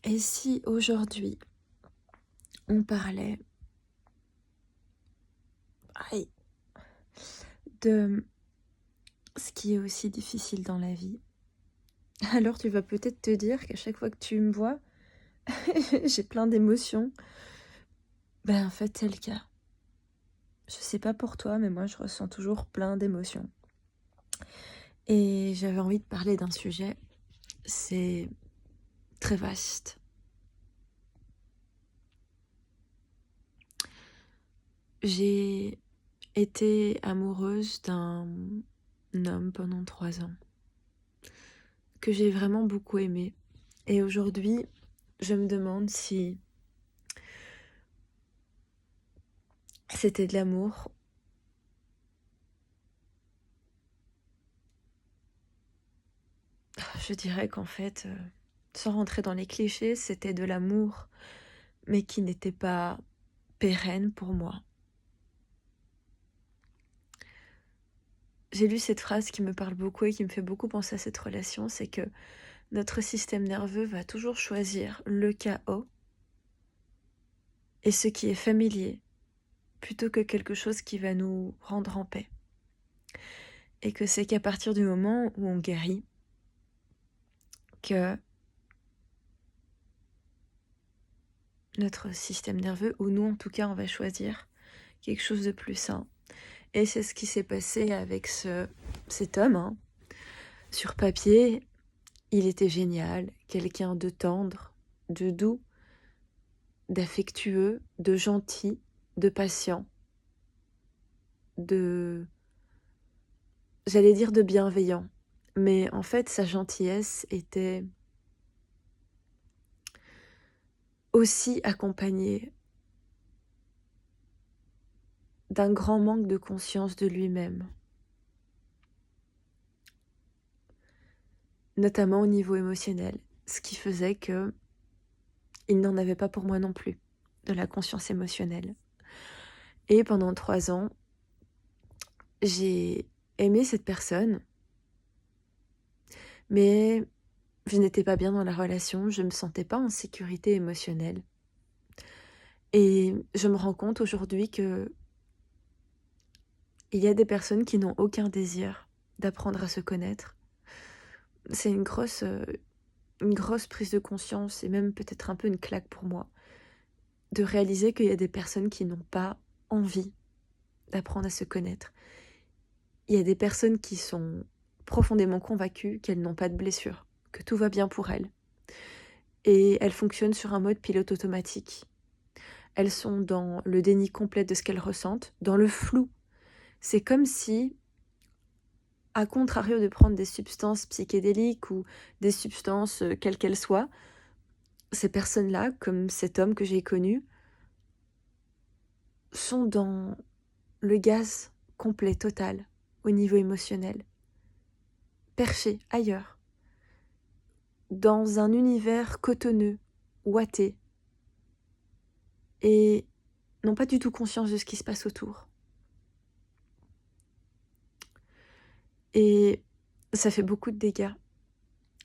Et si aujourd'hui on parlait aïe, de ce qui est aussi difficile dans la vie? Alors tu vas peut-être te dire qu'à chaque fois que tu me vois, j'ai plein d'émotions. Ben en fait c'est le cas. Je sais pas pour toi, mais moi je ressens toujours plein d'émotions. Et j'avais envie de parler d'un sujet, c'est très vaste. J'ai été amoureuse d'un homme pendant 3 ans, que j'ai vraiment beaucoup aimé. Et aujourd'hui, je me demande si c'était de l'amour. Je dirais qu'en fait, sans rentrer dans les clichés, c'était de l'amour, mais qui n'était pas pérenne pour moi. J'ai lu cette phrase qui me parle beaucoup et qui me fait beaucoup penser à cette relation, c'est que notre système nerveux va toujours choisir le chaos et ce qui est familier, plutôt que quelque chose qui va nous rendre en paix. Et que c'est qu'à partir du moment où on guérit, que notre système nerveux, ou nous en tout cas, on va choisir quelque chose de plus sain. Et c'est ce qui s'est passé avec cet homme, hein. Sur papier, il était génial, quelqu'un de tendre, de doux, d'affectueux, de gentil, de patient, j'allais dire de bienveillant. Mais en fait, sa gentillesse était aussi accompagnée d'un grand manque de conscience de lui-même, notamment au niveau émotionnel, ce qui faisait que il n'en avait pas pour moi non plus, de la conscience émotionnelle. Et pendant 3 ans, j'ai aimé cette personne, mais je n'étais pas bien dans la relation, je me sentais pas en sécurité émotionnelle. Et je me rends compte aujourd'hui que il y a des personnes qui n'ont aucun désir d'apprendre à se connaître. C'est une grosse prise de conscience et même peut-être un peu une claque pour moi, de réaliser qu'il y a des personnes qui n'ont pas envie d'apprendre à se connaître. Il y a des personnes qui sont profondément convaincues qu'elles n'ont pas de blessure, que tout va bien pour elles. Et elles fonctionnent sur un mode pilote automatique. Elles sont dans le déni complet de ce qu'elles ressentent, dans le flou. C'est comme si, à contrario de prendre des substances psychédéliques ou des substances quelles qu'elles soient, ces personnes-là, comme cet homme que j'ai connu, sont dans le gaz complet, total, au niveau émotionnel, perchés ailleurs, dans un univers cotonneux, ouaté, et n'ont pas du tout conscience de ce qui se passe autour. Et ça fait beaucoup de dégâts,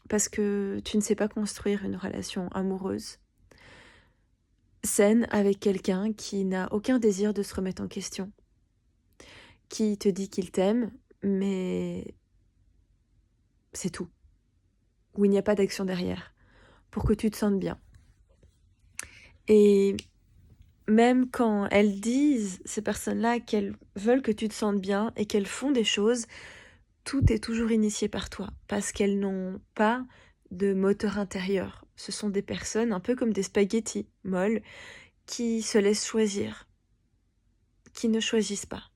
parce que tu ne sais pas construire une relation amoureuse saine avec quelqu'un qui n'a aucun désir de se remettre en question, qui te dit qu'il t'aime, mais c'est tout, où il n'y a pas d'action derrière, pour que tu te sentes bien. Et même quand elles disent, ces personnes-là, qu'elles veulent que tu te sentes bien et qu'elles font des choses, tout est toujours initié par toi, parce qu'elles n'ont pas de moteur intérieur. Ce sont des personnes un peu comme des spaghettis molles qui se laissent choisir, qui ne choisissent pas,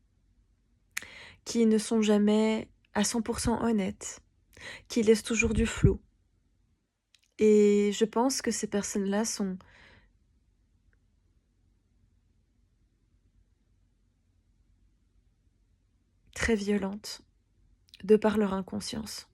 qui ne sont jamais à 100% honnêtes, qui laissent toujours du flou. Et je pense que ces personnes-là sont très violentes de par leur inconscience.